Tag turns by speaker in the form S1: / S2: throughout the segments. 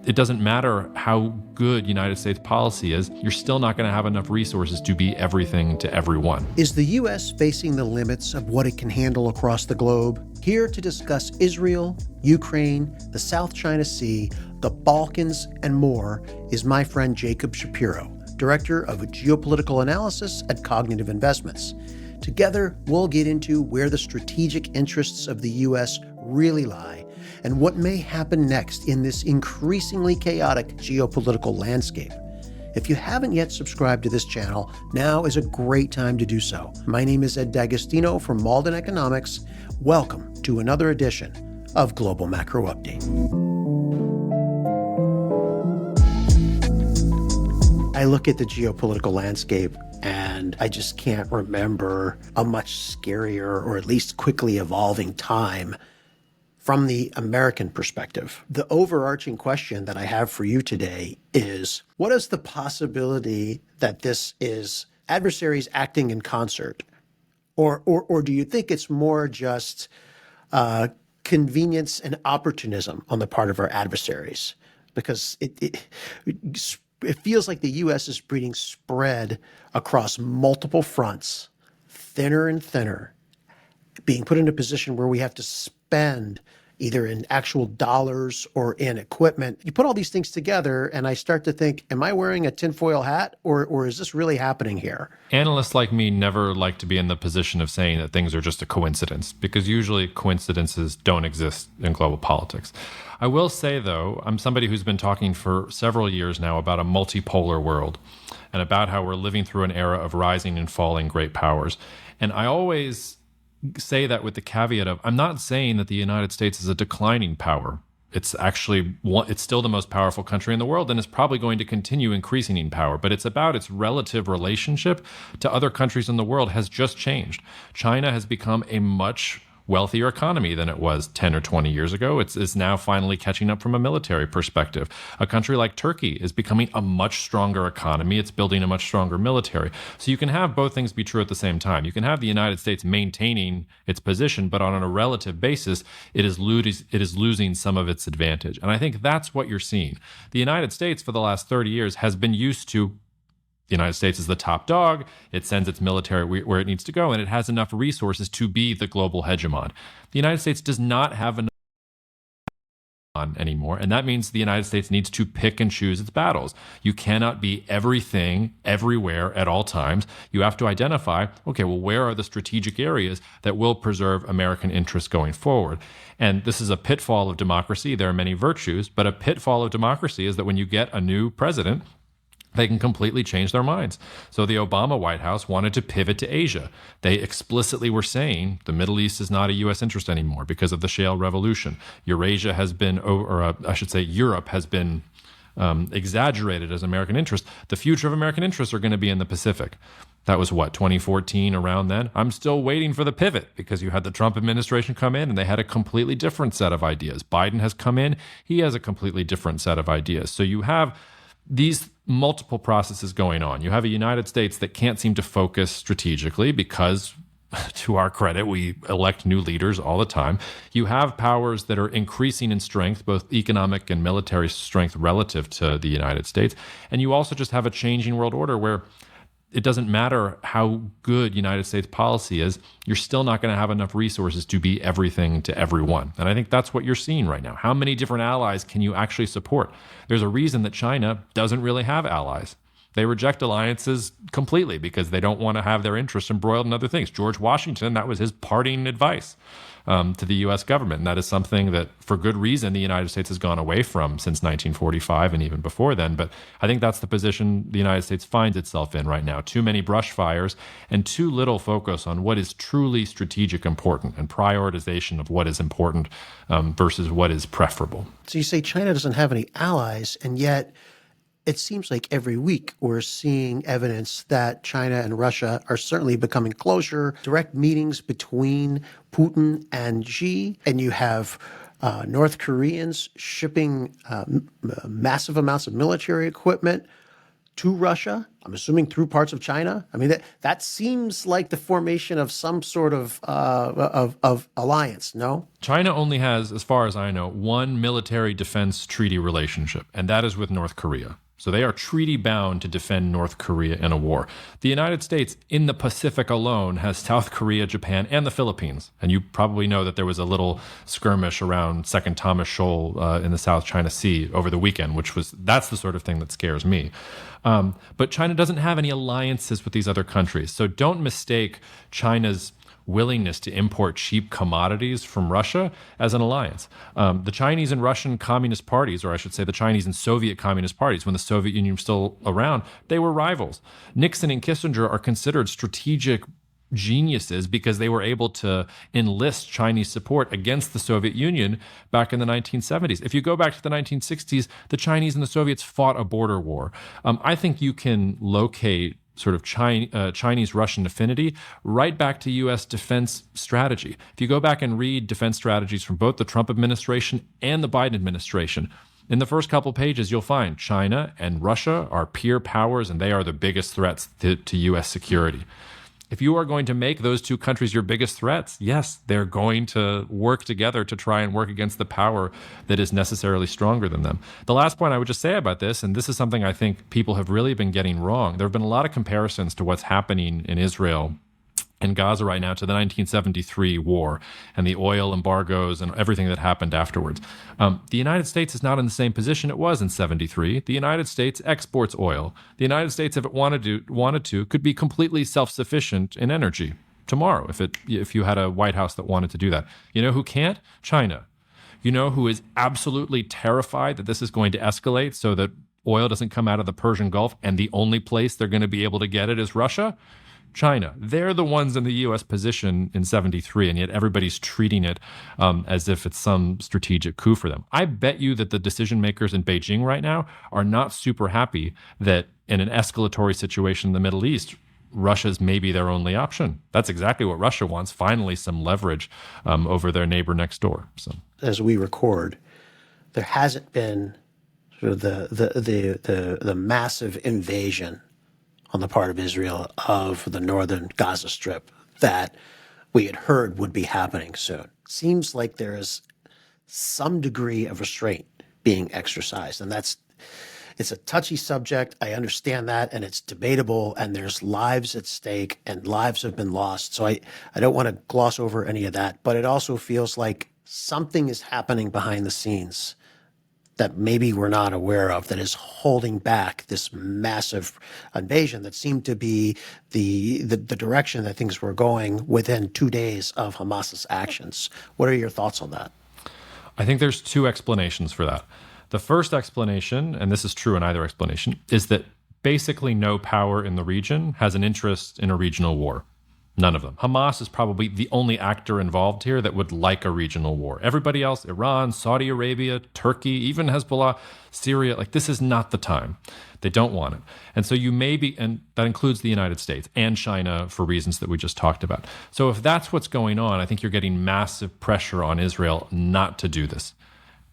S1: it doesn't matter how good United States policy is, you're still not going to have enough resources to be everything to everyone.
S2: Is the U.S. facing the limits of what it can handle across the globe? Here to discuss Israel, Ukraine, the South China Sea, the Balkans, and more is my friend Jacob Shapiro, Director of Geopolitical Analysis at Cognitive Investments. Together, we'll get into where the strategic interests of the U.S. really lie and what may happen next in this increasingly chaotic geopolitical landscape. If you haven't yet subscribed to this channel, now is a great time to do so. My name is Ed D'Agostino from Malden Economics. Welcome to another edition of Global Macro Update. I look at the geopolitical landscape and I just can't remember a much scarier or at least quickly evolving time from the American perspective. The overarching question that I have for you today is, what is the possibility that this is adversaries acting in concert? Or do you think it's more just convenience and opportunism on the part of our adversaries? Because it feels like the U.S. is being spread across multiple fronts, thinner and thinner, being put in a position where we have to spend either in actual dollars or in equipment. You put all these things together and I start to think, am I wearing a tinfoil hat or is this really happening here?
S1: Analysts like me never like to be in the position of saying that things are just a coincidence, because usually coincidences don't exist in global politics. I will say, though, I'm somebody who's been talking for several years now about a multipolar world and about how we're living through an era of rising and falling great powers. And I always say that with the caveat of, I'm not saying that the United States is a declining power. It's still the most powerful country in the world, and it's probably going to continue increasing in power. But it's about its relative relationship to other countries in the world has just changed. China has become a much wealthier economy than it was 10 or 20 years ago. It's now finally catching up from a military perspective. A country like Turkey is becoming a much stronger economy. It's building a much stronger military. So you can have both things be true at the same time. You can have the United States maintaining its position, but on a relative basis, it is losing some of its advantage. And I think that's what you're seeing. The United States for the last 30 years has been used to the United States is the top dog. It sends its military where it needs to go, and it has enough resources to be the global hegemon. The United States does not have enough anymore, and that means the United States needs to pick and choose its battles. You cannot be everything, everywhere, at all times. You have to identify, okay, well, where are the strategic areas that will preserve American interests going forward? And this is a pitfall of democracy. There are many virtues, but a pitfall of democracy is that when you get a new president, they can completely change their minds. So the Obama White House wanted to pivot to Asia. They explicitly were saying the Middle East is not a U.S. interest anymore because of the shale revolution. Eurasia has been, Europe has been exaggerated as American interest. The future of American interests are going to be in the Pacific. That was 2014, around then. I'm still waiting for the pivot because you had the Trump administration come in and they had a completely different set of ideas. Biden has come in. He has a completely different set of ideas. So you have these multiple processes going on. You have a United States that can't seem to focus strategically because, to our credit, we elect new leaders all the time. You have powers that are increasing in strength, both economic and military strength relative to the United States. And you also just have a changing world order where it doesn't matter how good United States policy is, you're still not going to have enough resources to be everything to everyone. And I think that's what you're seeing right now. How many different allies can you actually support? There's a reason that China doesn't really have allies. They reject alliances completely because they don't want to have their interests embroiled in other things. George Washington, that was his parting advice to the U.S. government. And that is something that, for good reason, the United States has gone away from since 1945 and even before then. But I think that's the position the United States finds itself in right now. Too many brush fires and too little focus on what is truly strategic important and prioritization of what is important versus what is preferable.
S2: So you say China doesn't have any allies, and yet it seems like every week we're seeing evidence that China and Russia are certainly becoming closer, direct meetings between Putin and Xi, and you have North Koreans shipping massive amounts of military equipment to Russia? I'm assuming through parts of China. I mean, that seems like the formation of some sort of alliance. No.
S1: China only has, as far as I know, one military defense treaty relationship, and that is with North Korea. So they are treaty bound to defend North Korea in a war. The United States in the Pacific alone has South Korea, Japan, and the Philippines. And you probably know that there was a little skirmish around Second Thomas Shoal in the South China Sea over the weekend, that's the sort of thing that scares me. But China doesn't have any alliances with these other countries. So don't mistake China's willingness to import cheap commodities from Russia as an alliance. The Chinese and Russian communist parties, or I should say the Chinese and Soviet communist parties, when the Soviet Union was still around, they were rivals. Nixon and Kissinger are considered strategic geniuses because they were able to enlist Chinese support against the Soviet Union back in the 1970s. If you go back to the 1960s, the Chinese and the Soviets fought a border war. I think you can locate sort of Chinese-Russian affinity right back to U.S. defense strategy. If you go back and read defense strategies from both the Trump administration and the Biden administration, in the first couple pages, you'll find China and Russia are peer powers, and they are the biggest threats to U.S. security. If you are going to make those two countries your biggest threats, yes, they're going to work together to try and work against the power that is necessarily stronger than them. The last point I would just say about this, and this is something I think people have really been getting wrong, there have been a lot of comparisons to what's happening in Israel and Gaza right now to the 1973 war and the oil embargoes and everything that happened afterwards. The United States is not in the same position it was in 73. The United States exports oil. The United States, if it wanted to, could be completely self-sufficient in energy tomorrow if you had a White House that wanted to do that. You know who can't? China. You know who is absolutely terrified that this is going to escalate so that oil doesn't come out of the Persian Gulf and the only place they're going to be able to get it is Russia? China. They're the ones in the U.S. position in 73, and yet everybody's treating it as if it's some strategic coup for them. I bet you that the decision makers in Beijing right now are not super happy that in an escalatory situation in the Middle East, Russia's maybe their only option. That's exactly what Russia wants, finally some leverage over their neighbor next door. So,
S2: as we record, there hasn't been sort of the massive invasion on the part of Israel of the northern Gaza Strip that we had heard would be happening soon. Seems like there is some degree of restraint being exercised, and it's a touchy subject. I understand that, and it's debatable, and there's lives at stake, and lives have been lost. So I don't want to gloss over any of that, but it also feels like something is happening behind the scenes that maybe we're not aware of that is holding back this massive invasion that seemed to be the direction that things were going within 2 days of Hamas's actions. What are your thoughts on that?
S1: I think there's two explanations for that. The first explanation, and this is true in either explanation, is that basically no power in the region has an interest in a regional war. None of them. Hamas is probably the only actor involved here that would like a regional war. Everybody else, Iran, Saudi Arabia, Turkey, even Hezbollah, Syria, this is not the time. They don't want it. And so and that includes the United States and China for reasons that we just talked about. So if that's what's going on, I think you're getting massive pressure on Israel not to do this.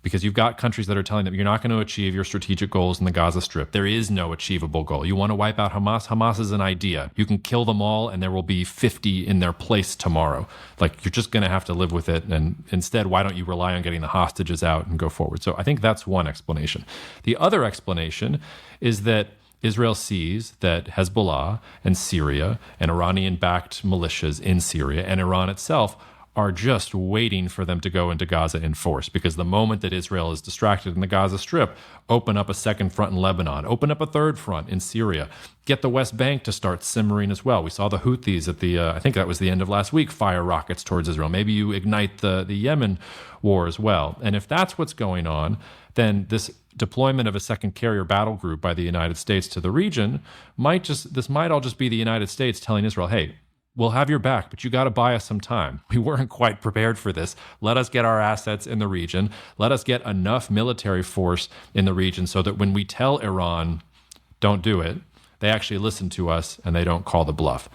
S1: Because you've got countries that are telling them you're not going to achieve your strategic goals in the Gaza Strip. There is no achievable goal. You want to wipe out Hamas? Hamas is an idea. You can kill them all and there will be 50 in their place tomorrow. You're just going to have to live with it. And instead, why don't you rely on getting the hostages out and go forward? So I think that's one explanation. The other explanation is that Israel sees that Hezbollah and Syria and Iranian-backed militias in Syria and Iran itself are just waiting for them to go into Gaza in force, because the moment that Israel is distracted in the Gaza Strip, open up a second front in Lebanon, open up a third front in Syria, get the West Bank to start simmering as well. We saw the Houthis at I think that was the end of last week, fire rockets towards Israel. Maybe you ignite the Yemen war as well. And if that's what's going on, then this deployment of a second carrier battle group by the United States to the region might all just be the United States telling Israel, hey, we'll have your back, but you got to buy us some time. We weren't quite prepared for this. Let us get our assets in the region. Let us get enough military force in the region so that when we tell Iran, don't do it, they actually listen to us and they don't call the bluff.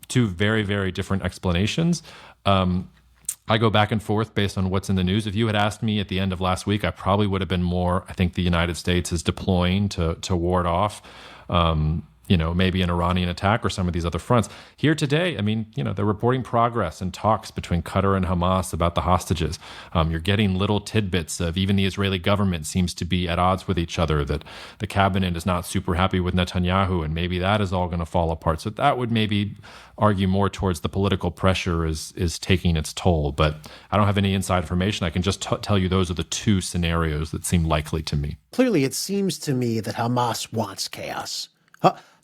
S1: Two very, very different explanations. I go back and forth based on what's in the news. If you had asked me at the end of last week, I probably would have been more, I think the United States is deploying to ward off, maybe an Iranian attack or some of these other fronts. Here today, they're reporting progress in talks between Qatar and Hamas about the hostages. You're getting little tidbits of even the Israeli government seems to be at odds with each other, that the cabinet is not super happy with Netanyahu, and maybe that is all going to fall apart. So that would maybe argue more towards the political pressure is taking its toll. But I don't have any inside information. I can just tell you those are the two scenarios that seem likely to me.
S2: Clearly, it seems to me that Hamas wants chaos.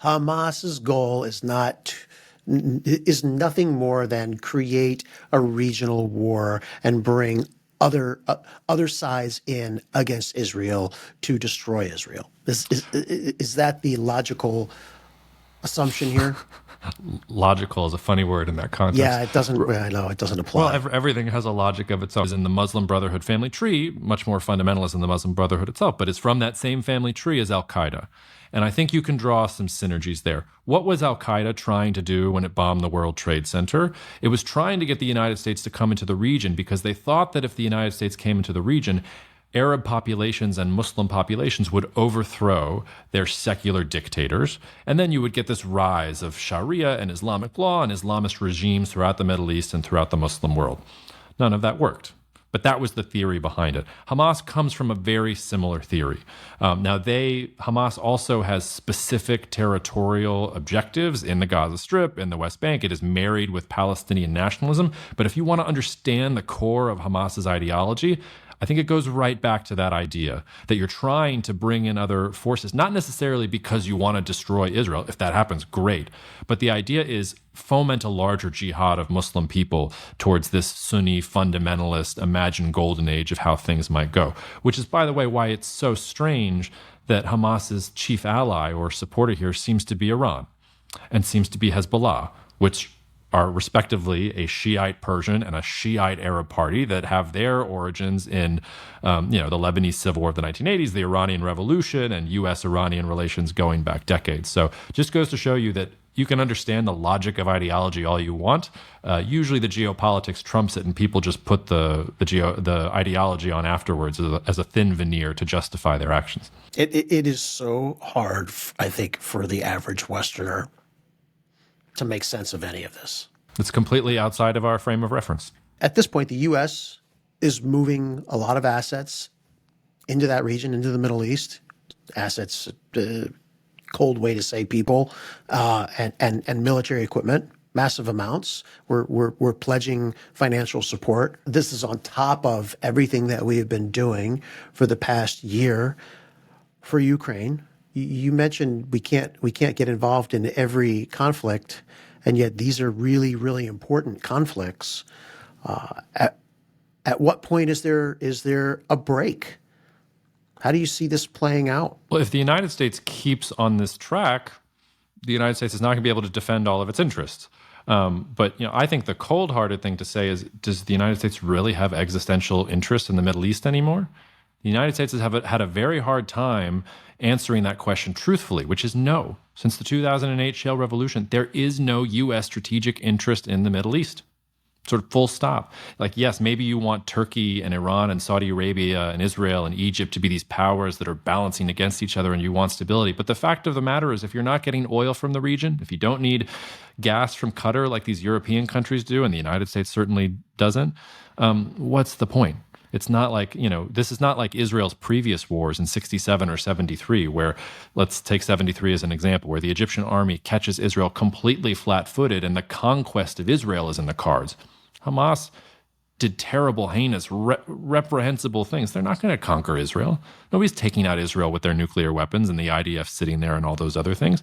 S2: Hamas's goal is nothing more than create a regional war and bring other sides in against Israel to destroy Israel. Is that the logical assumption here?
S1: Logical is a funny word in that context.
S2: Yeah, it doesn't. I know it doesn't apply.
S1: Well, everything has a logic of its own. In the Muslim Brotherhood family tree, much more fundamentalist than the Muslim Brotherhood itself, but it's from that same family tree as Al-Qaeda. And I think you can draw some synergies there. What was Al-Qaeda trying to do when it bombed the World Trade Center? It was trying to get the United States to come into the region because they thought that if the United States came into the region, Arab populations and Muslim populations would overthrow their secular dictators. And then you would get this rise of Sharia and Islamic law and Islamist regimes throughout the Middle East and throughout the Muslim world. None of that worked. But that was the theory behind it. Hamas comes from a very similar theory. Hamas also has specific territorial objectives in the Gaza Strip, in the West Bank. It is married with Palestinian nationalism. But if you want to understand the core of Hamas's ideology, I think it goes right back to that idea that you're trying to bring in other forces, not necessarily because you want to destroy Israel. If that happens, great. But the idea is foment a larger jihad of Muslim people towards this Sunni fundamentalist imagined golden age of how things might go, which is, by the way, why it's so strange that Hamas's chief ally or supporter here seems to be Iran and seems to be Hezbollah, which are respectively a Shiite Persian and a Shiite Arab party that have their origins in, the Lebanese civil war of the 1980s, the Iranian Revolution, and U.S.-Iranian relations going back decades. So just goes to show you that you can understand the logic of ideology all you want. Usually the geopolitics trumps it, and people just put the ideology on afterwards as a thin veneer to justify their actions.
S2: It is so hard, I think, for the average Westerner to make sense of any of this.
S1: It's completely outside of our frame of reference.
S2: At this point, the U.S. is moving a lot of assets into that region, into the Middle East. Assets, cold way to say people, and military equipment, massive amounts. We're pledging financial support. This is on top of everything that we have been doing for the past year for Ukraine. You mentioned we can't get involved in every conflict, and yet these are really, really important conflicts. At what point is there a break? How do you see this playing out?
S1: Well, if the United States keeps on this track, the United States is not going to be able to defend all of its interests. But I think the cold-hearted thing to say is, does the United States really have existential interest in the Middle East anymore? The United States has had a very hard time answering that question truthfully, which is no. Since the 2008 shale revolution, there is no U.S. strategic interest in the Middle East. Sort of full stop. Like, yes, maybe you want Turkey and Iran and Saudi Arabia and Israel and Egypt to be these powers that are balancing against each other and you want stability. But the fact of the matter is, if you're not getting oil from the region, if you don't need gas from Qatar like these European countries do, and the United States certainly doesn't, what's the point? It's not like, this is not like Israel's previous wars in 67 or 73, where, let's take 73 as an example, where the Egyptian army catches Israel completely flat-footed and the conquest of Israel is in the cards. Hamas did terrible, heinous, reprehensible things. They're not going to conquer Israel. Nobody's taking out Israel with their nuclear weapons and the IDF sitting there and all those other things.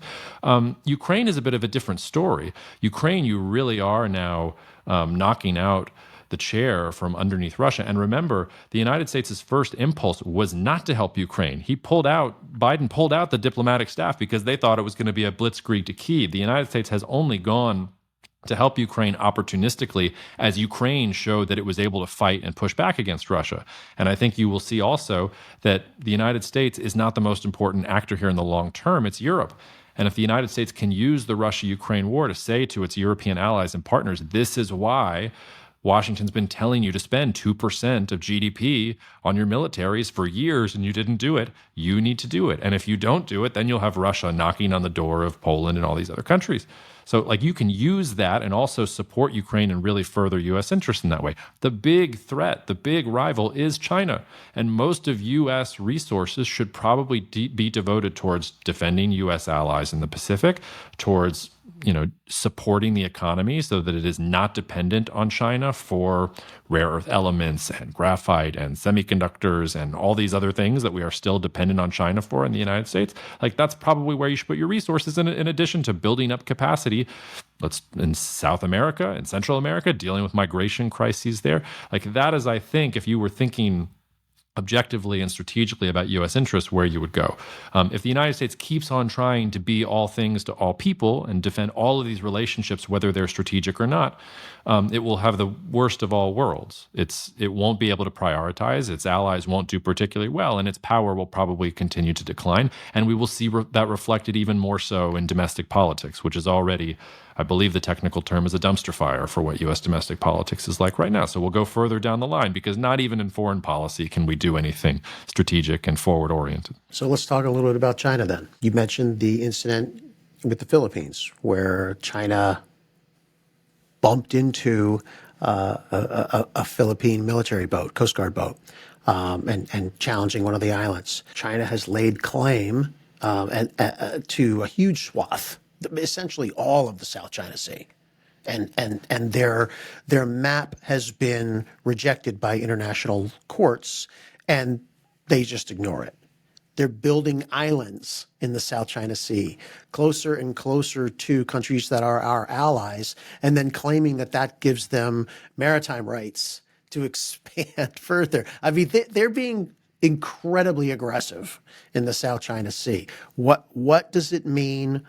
S1: Ukraine is a bit of a different story. Ukraine, you really are now knocking out the chair from underneath Russia. And remember, the United States' first impulse was not to help Ukraine. Biden pulled out the diplomatic staff because they thought it was going to be a blitzkrieg to Kyiv. The United States has only gone to help Ukraine opportunistically as Ukraine showed that it was able to fight and push back against Russia. And I think you will see also that the United States is not the most important actor here in the long term, it's Europe. And if the United States can use the Russia-Ukraine war to say to its European allies and partners, this is why Washington's been telling you to spend 2% of GDP on your militaries for years and you didn't do it. You need to do it. And if you don't do it, then you'll have Russia knocking on the door of Poland and all these other countries. So like you can use that and also support Ukraine and really further U.S. interests in that way. The big threat, the big rival is China. And most of U.S. resources should probably be devoted towards defending U.S. allies in the Pacific, towards supporting the economy so that it is not dependent on China for rare earth elements and graphite and semiconductors and all these other things that we are still dependent on China for in the United States. Like that's probably where you should put your resources in addition to building up capacity. In South America and Central America, dealing with migration crises there. Like that is, I think, if you were thinking objectively and strategically about U.S. interests, where you would go. If the United States keeps on trying to be all things to all people and defend all of these relationships, whether they're strategic or not, it will have the worst of all worlds. It won't be able to prioritize. Its allies won't do particularly well, and its power will probably continue to decline. And we will see that reflected even more so in domestic politics, which is already, I believe the technical term is a dumpster fire for what U.S. domestic politics is like right now. So we'll go further down the line because not even in foreign policy can we do anything strategic and forward-oriented.
S2: So let's talk a little bit about China then. You mentioned the incident with the Philippines where China bumped into a Philippine military boat, Coast Guard boat, and challenging one of the islands. China has laid claim to a huge swath, essentially all of the South China Sea. And their map has been rejected by international courts, and they just ignore it. They're building islands in the South China Sea, closer and closer to countries that are our allies, and then claiming that that gives them maritime rights to expand further. I mean, they're being incredibly aggressive in the South China Sea. What does it mean?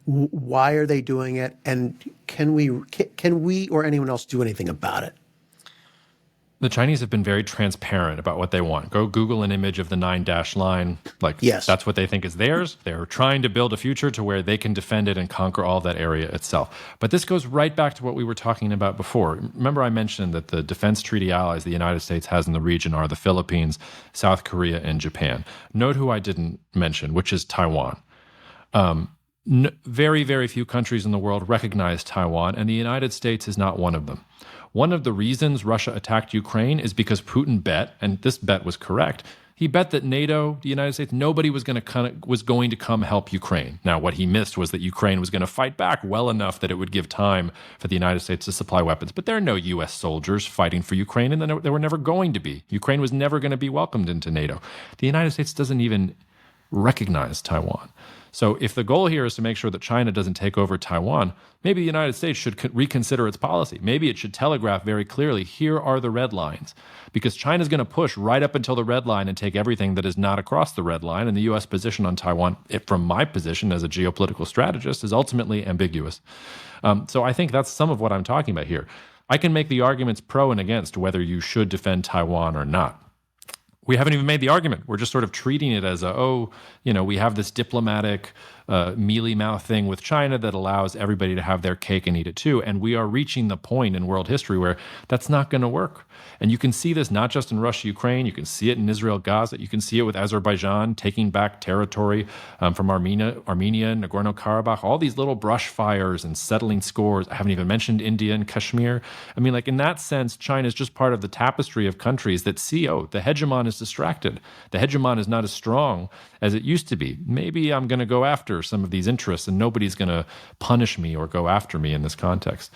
S2: Why are they doing it? And can we or anyone else do anything about it?
S1: The Chinese have been very transparent about what they want. Go Google an image of the 9-dash line.
S2: Yes.
S1: That's what they think is theirs. They're trying to build a future to where they can defend it and conquer all that area itself. But this goes right back to what we were talking about before. Remember I mentioned that the defense treaty allies the United States has in the region are the Philippines, South Korea, and Japan. Note who I didn't mention, which is Taiwan. Very, very few countries in the world recognize Taiwan, and the United States is not one of them. One of the reasons Russia attacked Ukraine is because Putin bet, and this bet was correct, he bet that NATO, the United States, nobody was going to come help Ukraine. Now, what he missed was that Ukraine was going to fight back well enough that it would give time for the United States to supply weapons. But there are no U.S. soldiers fighting for Ukraine, and there were never going to be. Ukraine was never going to be welcomed into NATO. The United States doesn't even recognize Taiwan. So if the goal here is to make sure that China doesn't take over Taiwan, maybe the United States should reconsider its policy. Maybe it should telegraph very clearly, here are the red lines. Because China's going to push right up until the red line and take everything that is not across the red line. And the U.S. position on Taiwan, from my position as a geopolitical strategist, is ultimately ambiguous. So I think that's some of what I'm talking about here. I can make the arguments pro and against whether you should defend Taiwan or not. We haven't even made the argument. We're just sort of treating it as we have this diplomatic mealy-mouth thing with China that allows everybody to have their cake and eat it too. And we are reaching the point in world history where that's not going to work. And you can see this not just in Russia, Ukraine. You can see it in Israel, Gaza. You can see it with Azerbaijan taking back territory from Armenia, Nagorno-Karabakh, all these little brush fires and settling scores. I haven't even mentioned India and Kashmir. I mean, in that sense, China is just part of the tapestry of countries that see, the hegemon is distracted. The hegemon is not as strong as it used to be. Maybe I'm going to go after some of these interests and nobody's going to punish me or go after me in this context.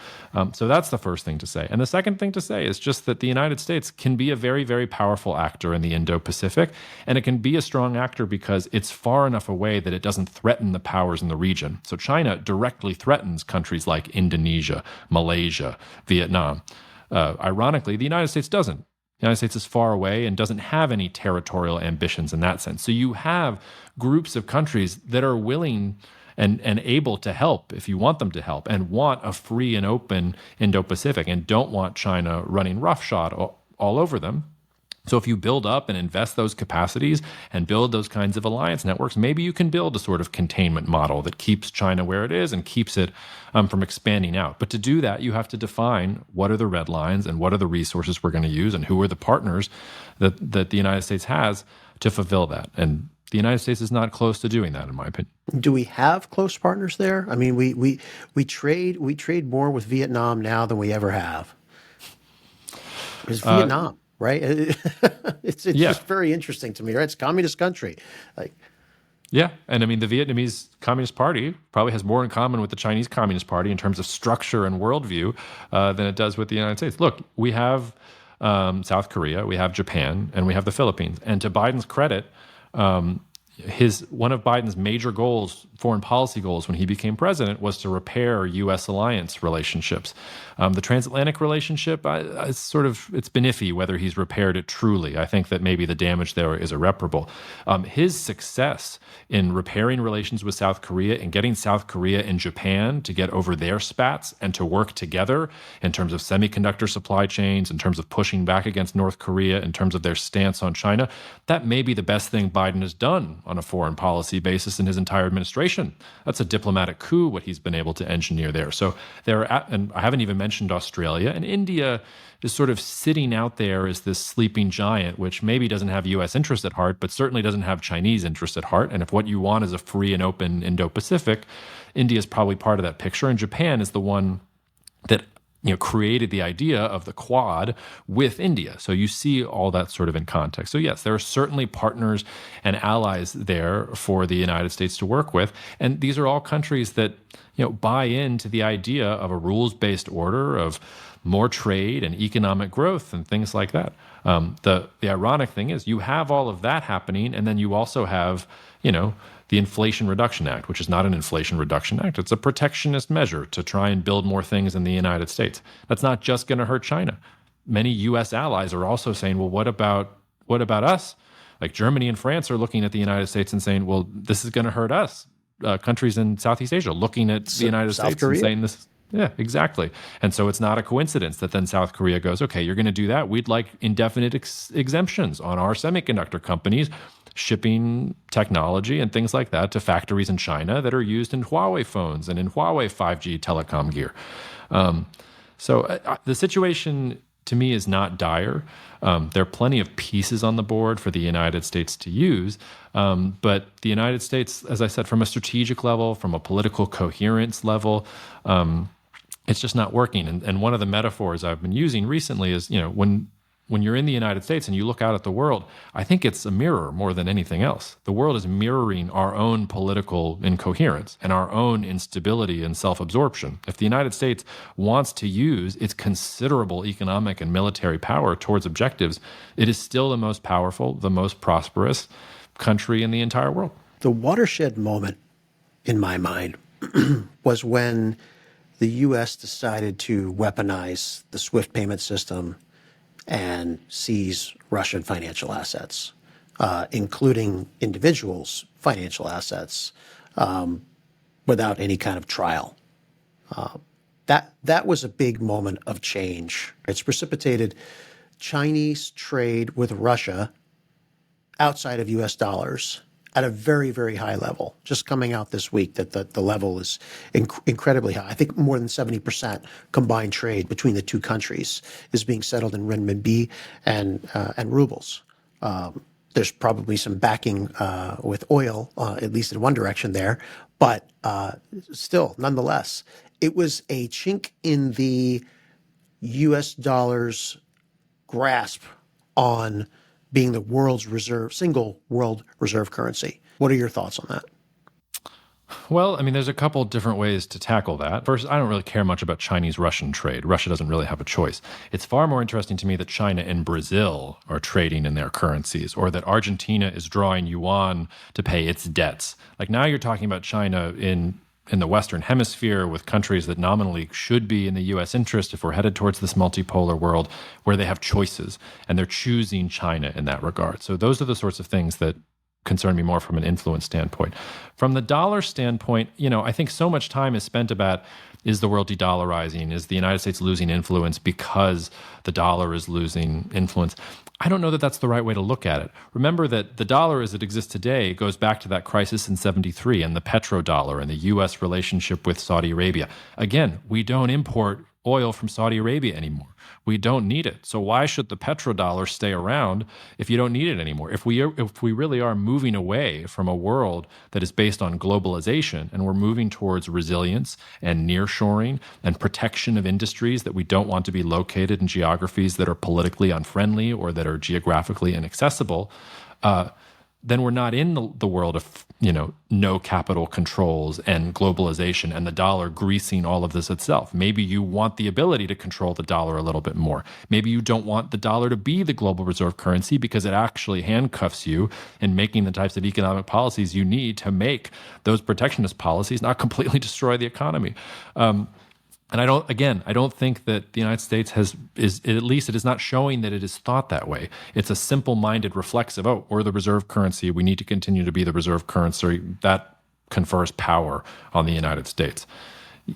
S1: So that's the first thing to say. And the second thing to say is just that the United States can be a very, very powerful actor in the Indo-Pacific, and it can be a strong actor because it's far enough away that it doesn't threaten the powers in the region. So China directly threatens countries like Indonesia, Malaysia, Vietnam. Ironically, the United States doesn't. The United States is far away and doesn't have any territorial ambitions in that sense. So you have groups of countries that are willing and able to help if you want them to help and want a free and open Indo-Pacific and don't want China running roughshod all over them. So if you build up and invest those capacities and build those kinds of alliance networks, maybe you can build a sort of containment model that keeps China where it is and keeps it from expanding out. But to do that, you have to define what are the red lines and what are the resources we're going to use and who are the partners that the United States has to fulfill that. And the United States is not close to doing that, in my opinion.
S2: Do we have close partners there? I mean, we trade more with Vietnam now than we ever have. It's Vietnam. Right? It's just very interesting to me, right? It's a communist country.
S1: Yeah. And I mean, the Vietnamese Communist Party probably has more in common with the Chinese Communist Party in terms of structure and worldview than it does with the United States. Look, we have South Korea, we have Japan, and we have the Philippines. And to Biden's credit, one of Biden's major goals, foreign policy goals, when he became president, was to repair U.S. alliance relationships. The transatlantic relationship, it's been iffy whether he's repaired it truly. I think that maybe the damage there is irreparable. His success in repairing relations with South Korea and getting South Korea and Japan to get over their spats and to work together in terms of semiconductor supply chains, in terms of pushing back against North Korea, in terms of their stance on China, that may be the best thing Biden has done on a foreign policy basis in his entire administration. That's a diplomatic coup, what he's been able to engineer there. So and I haven't even mentioned Australia, and India is sort of sitting out there as this sleeping giant, which maybe doesn't have U.S. interest at heart, but certainly doesn't have Chinese interest at heart. And if what you want is a free and open Indo-Pacific, India is probably part of that picture. And Japan is the one that created the idea of the Quad with India. So you see all that sort of in context. So yes, there are certainly partners and allies there for the United States to work with. And these are all countries that, buy into the idea of a rules-based order, of more trade and economic growth and things like that. The ironic thing is you have all of that happening, and then you also have, the Inflation Reduction Act, which is not an Inflation Reduction Act. It's a protectionist measure to try and build more things in the United States. That's not just going to hurt China. Many U.S. allies are also saying, well, what about us? Like Germany and France are looking at the United States and saying, well, this is going to hurt us. Countries in Southeast Asia looking at the United States and saying this. Yeah, exactly. And so it's not a coincidence that then South Korea goes, okay, you're going to do that. We'd like indefinite exemptions on our semiconductor companies shipping technology and things like that to factories in China that are used in Huawei phones and in Huawei 5G telecom gear. So the situation to me is not dire. There are plenty of pieces on the board for the United States to use. But the United States, as I said, from a strategic level, from a political coherence level, it's just not working. And one of the metaphors I've been using recently is, when you're in the United States and you look out at the world, I think it's a mirror more than anything else. The world is mirroring our own political incoherence and our own instability and self-absorption. If the United States wants to use its considerable economic and military power towards objectives, it is still the most powerful, the most prosperous country in the entire world.
S2: The watershed moment, in my mind, was when the U.S. decided to weaponize the SWIFT payment system and seize Russian financial assets, including individuals' financial assets, without any kind of trial. That was a big moment of change. It's precipitated Chinese trade with Russia outside of U.S. dollars at a very, very high level. Just coming out this week that the level is incredibly high. I think more than 70% combined trade between the two countries is being settled in renminbi and rubles. There's probably some backing with oil, at least in one direction there, but still, nonetheless, it was a chink in the U.S. dollar's grasp on being the world's single world reserve currency. What are your thoughts on that?
S1: Well, I mean, there's a couple different ways to tackle that. First, I don't really care much about Chinese-Russian trade. Russia doesn't really have a choice. It's far more interesting to me that China and Brazil are trading in their currencies, or that Argentina is drawing yuan to pay its debts. Like now you're talking about China in the Western Hemisphere with countries that nominally should be in the U.S. interest if we're headed towards this multipolar world where they have choices, and they're choosing China in that regard. So those are the sorts of things that concern me more from an influence standpoint. From the dollar standpoint, I think so much time is spent about, is the world de-dollarizing? Is the United States losing influence because the dollar is losing influence? I don't know that that's the right way to look at it. Remember that the dollar as it exists today goes back to that crisis in 73 and the petrodollar and the U.S. relationship with Saudi Arabia. Again, we don't import oil from Saudi Arabia anymore. We don't need it. So why should the petrodollar stay around if you don't need it anymore? If we really are moving away from a world that is based on globalization and we're moving towards resilience and nearshoring and protection of industries that we don't want to be located in geographies that are politically unfriendly or that are geographically inaccessible, then we're not in the world of, no capital controls and globalization and the dollar greasing all of this itself. Maybe you want the ability to control the dollar a little bit more. Maybe you don't want the dollar to be the global reserve currency because it actually handcuffs you in making the types of economic policies you need to make those protectionist policies not completely destroy the economy. And I don't think that the United States at least it is not showing that it is thought that way. It's a simple-minded reflexive, we're the reserve currency. We need to continue to be the reserve currency. That confers power on the United States.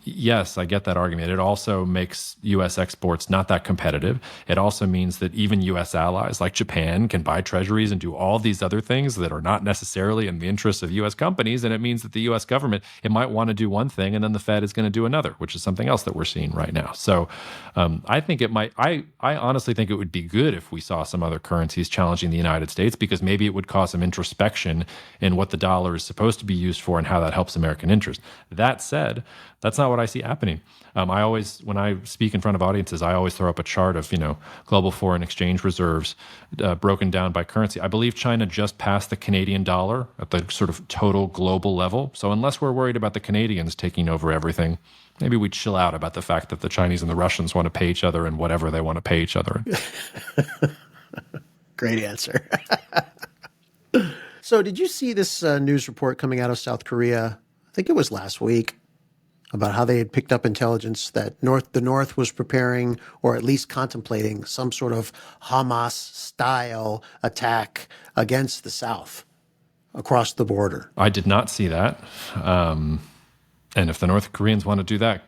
S1: Yes, I get that argument. It also makes U.S. exports not that competitive. It also means that even U.S. allies like Japan can buy treasuries and do all these other things that are not necessarily in the interests of U.S. companies. And it means that the U.S. government, it might want to do one thing and then the Fed is going to do another, which is something else that we're seeing right now. So I think it might, I honestly think it would be good if we saw some other currencies challenging the United States, because maybe it would cause some introspection in what the dollar is supposed to be used for and how that helps American interest. That said, that's not what I see happening. When I speak in front of audiences, I always throw up a chart of, global foreign exchange reserves broken down by currency. I believe China just passed the Canadian dollar at the sort of total global level. So unless we're worried about the Canadians taking over everything, maybe we chill out about the fact that the Chinese and the Russians want to pay each other in whatever they want to pay each other in.
S2: Great answer. So did you see this news report coming out of South Korea? I think it was last week, about how they had picked up intelligence that the North was preparing or at least contemplating some sort of Hamas-style attack against the South across the border.
S1: I did not see that. And if the North Koreans want to do that,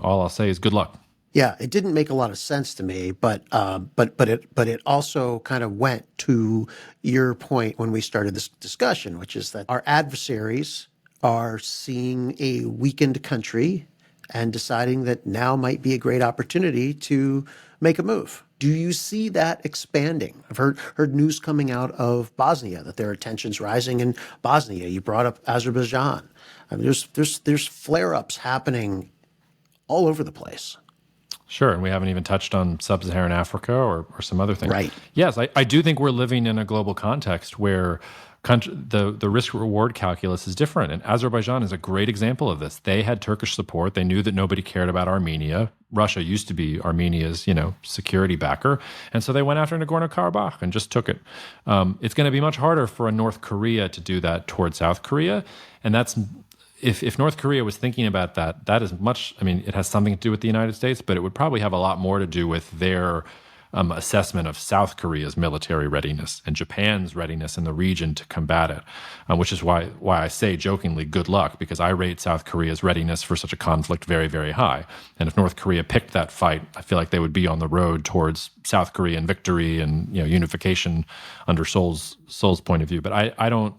S1: all I'll say is good luck.
S2: Yeah, it didn't make a lot of sense to me, but it also kind of went to your point when we started this discussion, which is that our adversaries are seeing a weakened country and deciding that now might be a great opportunity to make a move. Do you see that expanding? I've heard news coming out of Bosnia that there are tensions rising in Bosnia. You brought up Azerbaijan. There's flare-ups happening all over the place.
S1: Sure, and we haven't even touched on sub-Saharan Africa or some other things.
S2: Right.
S1: Yes, I do think we're living in a global context where the risk-reward calculus is different. And Azerbaijan is a great example of this. They had Turkish support. They knew that nobody cared about Armenia. Russia used to be Armenia's, security backer. And so they went after Nagorno-Karabakh and just took it. It's going to be much harder for a North Korea to do that toward South Korea. And that's... If North Korea was thinking about that is much, it has something to do with the United States, but it would probably have a lot more to do with their assessment of South Korea's military readiness and Japan's readiness in the region to combat it, which is why I say jokingly, good luck, because I rate South Korea's readiness for such a conflict very, very high. And if North Korea picked that fight, I feel like they would be on the road towards South Korean victory and unification under Seoul's point of view. But I don't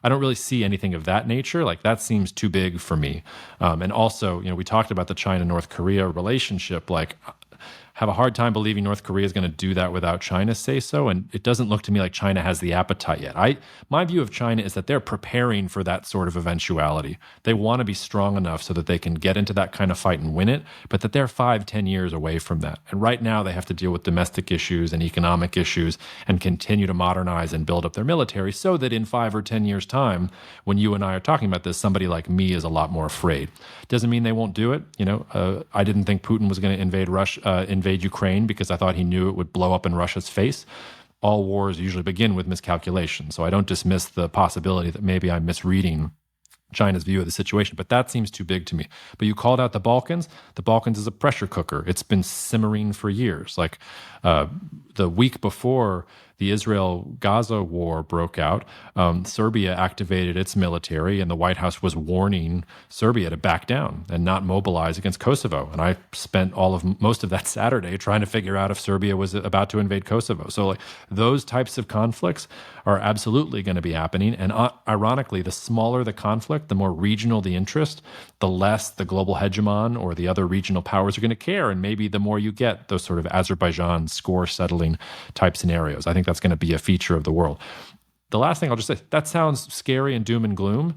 S1: really see anything of that nature. Like, that seems too big for me. And also, we talked about the China-North Korea relationship. Like, have a hard time believing North Korea is going to do that without China's say so. And it doesn't look to me like China has the appetite yet. My view of China is that they're preparing for that sort of eventuality. They want to be strong enough so that they can get into that kind of fight and win it, but that they're 5-10 years away from that. And right now they have to deal with domestic issues and economic issues and continue to modernize and build up their military so that in 5 or 10 years' time, when you and I are talking about this, somebody like me is a lot more afraid. Doesn't mean they won't do it. I didn't think Putin was going to invade Ukraine because I thought he knew it would blow up in Russia's face. All wars usually begin with miscalculation, so I don't dismiss the possibility that maybe I'm misreading China's view of the situation, but that seems too big to me. But you called out the Balkans. The Balkans is a pressure cooker. It's been simmering for years. Like the week before the Israel-Gaza war broke out, Serbia activated its military, and the White House was warning Serbia to back down and not mobilize against Kosovo. And I spent most of that Saturday trying to figure out if Serbia was about to invade Kosovo. So like those types of conflicts are absolutely going to be happening. And ironically, the smaller the conflict, the more regional the interest, the less the global hegemon or the other regional powers are going to care. And maybe the more you get those sort of Azerbaijan score settling type scenarios. I think that's going to be a feature of the world. The last thing I'll just say, that sounds scary and doom and gloom.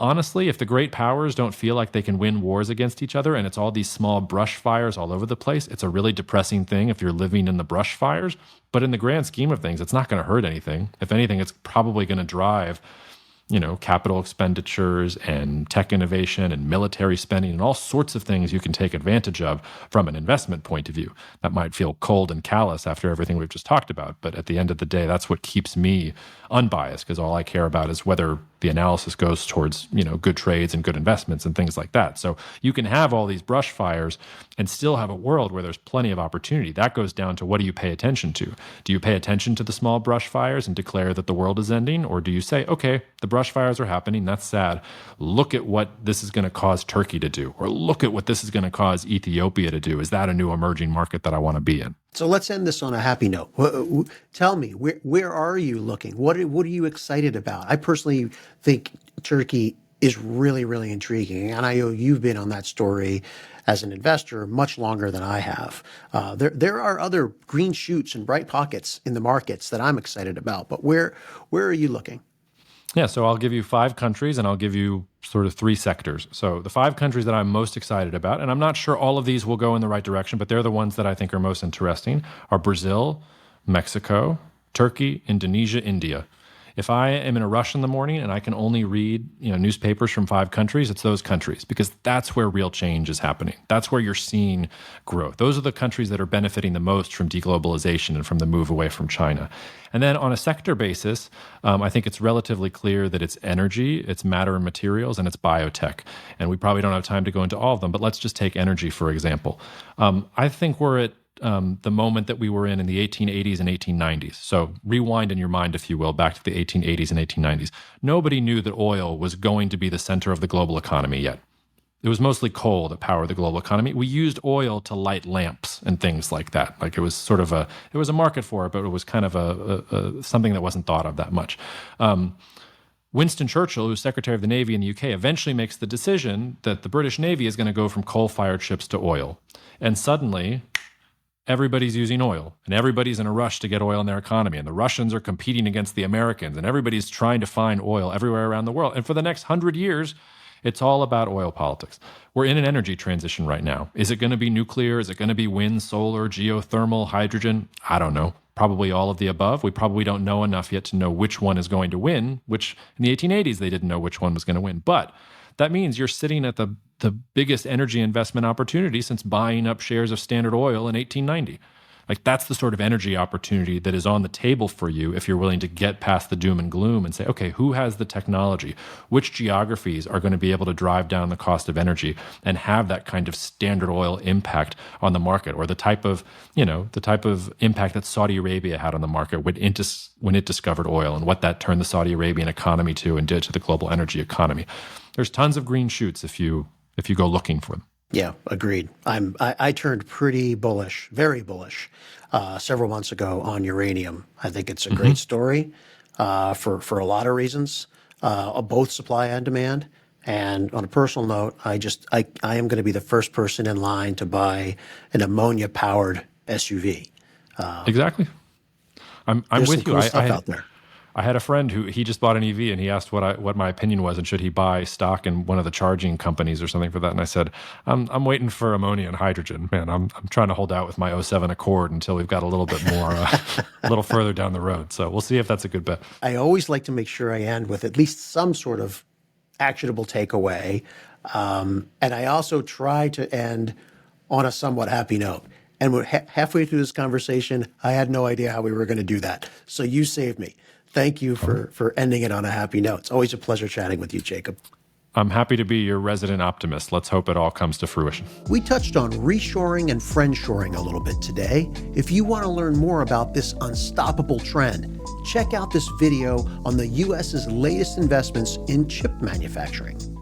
S1: Honestly, if the great powers don't feel like they can win wars against each other and it's all these small brush fires all over the place, it's a really depressing thing if you're living in the brush fires. But in the grand scheme of things, it's not going to hurt anything. If anything, it's probably going to drive capital expenditures and tech innovation and military spending and all sorts of things you can take advantage of from an investment point of view. That might feel cold and callous after everything we've just talked about, but at the end of the day, that's what keeps me unbiased, because all I care about is whether the analysis goes towards, good trades and good investments and things like that. So you can have all these brush fires and still have a world where there's plenty of opportunity. That goes down to, what do you pay attention to? Do you pay attention to the small brush fires and declare that the world is ending? Or do you say, okay, the brush fires are happening, that's sad. Look at what this is going to cause Turkey to do, or look at what this is going to cause Ethiopia to do. Is that a new emerging market that I want to be in?
S2: So let's end this on a happy note. Tell me, where are you looking? What are you excited about? I personally think Turkey is really, really intriguing. And I know you've been on that story as an investor much longer than I have. There are other green shoots and bright pockets in the markets that I'm excited about. But where are you looking?
S1: Yeah, so I'll give you 5 countries and I'll give you sort of 3 sectors. So the 5 countries that I'm most excited about, and I'm not sure all of these will go in the right direction, but they're the ones that I think are most interesting, are Brazil, Mexico, Turkey, Indonesia, India. If I am in a rush in the morning and I can only read, newspapers from 5 countries, it's those countries, because that's where real change is happening. That's where you're seeing growth. Those are the countries that are benefiting the most from deglobalization and from the move away from China. And then on a sector basis, I think it's relatively clear that it's energy, it's matter and materials, and it's biotech. And we probably don't have time to go into all of them, but let's just take energy, for example. I think we're at the moment that we were in the 1880s and 1890s. So rewind in your mind, if you will, back to the 1880s and 1890s. Nobody knew that oil was going to be the center of the global economy yet. It was mostly coal that powered the global economy. We used oil to light lamps and things like that. Like it was sort of it was a market for it, but it was kind of something that wasn't thought of that much. Winston Churchill, who's Secretary of the Navy in the UK, eventually makes the decision that the British Navy is going to go from coal-fired ships to oil. And suddenly, everybody's using oil, and everybody's in a rush to get oil in their economy, and the Russians are competing against the Americans, and everybody's trying to find oil everywhere around the world. And for the next 100 years, it's all about oil politics. We're in an energy transition right now. Is it going to be nuclear? Is it going to be wind, solar, geothermal, hydrogen? I don't know. Probably all of the above. We probably don't know enough yet to know which one is going to win, which in the 1880s, they didn't know which one was going to win. But that means you're sitting at the biggest energy investment opportunity since buying up shares of Standard Oil in 1890. Like that's the sort of energy opportunity that is on the table for you if you're willing to get past the doom and gloom and say, okay, who has the technology? Which geographies are going to be able to drive down the cost of energy and have that kind of Standard Oil impact on the market, or the type of impact that Saudi Arabia had on the market when it discovered oil, and what that turned the Saudi Arabian economy to and did to the global energy economy. There's tons of green shoots if you go looking for them.
S2: Yeah, agreed. I turned pretty bullish, very bullish, several months ago on uranium. I think it's a great story for a lot of reasons, both supply and demand. And on a personal note, I am going to be the first person in line to buy an ammonia powered SUV.
S1: Exactly. I'm with you.
S2: Cool stuff out there.
S1: I had a friend who he just bought an EV, and he asked what my opinion was and should he buy stock in one of the charging companies or something for that. And I said, I'm waiting for ammonia and hydrogen, man. I'm trying to hold out with my '07 Accord until we've got a little bit more, a little further down the road. So we'll see if that's a good bet.
S2: I always like to make sure I end with at least some sort of actionable takeaway, and I also try to end on a somewhat happy note. And we're halfway through this conversation, I had no idea how we were going to do that. So you saved me. Thank you for ending it on a happy note. It's always a pleasure chatting with you, Jacob.
S1: I'm happy to be your resident optimist. Let's hope it all comes to fruition.
S2: We touched on reshoring and friendshoring a little bit today. If you want to learn more about this unstoppable trend, check out this video on the U.S.'s latest investments in chip manufacturing.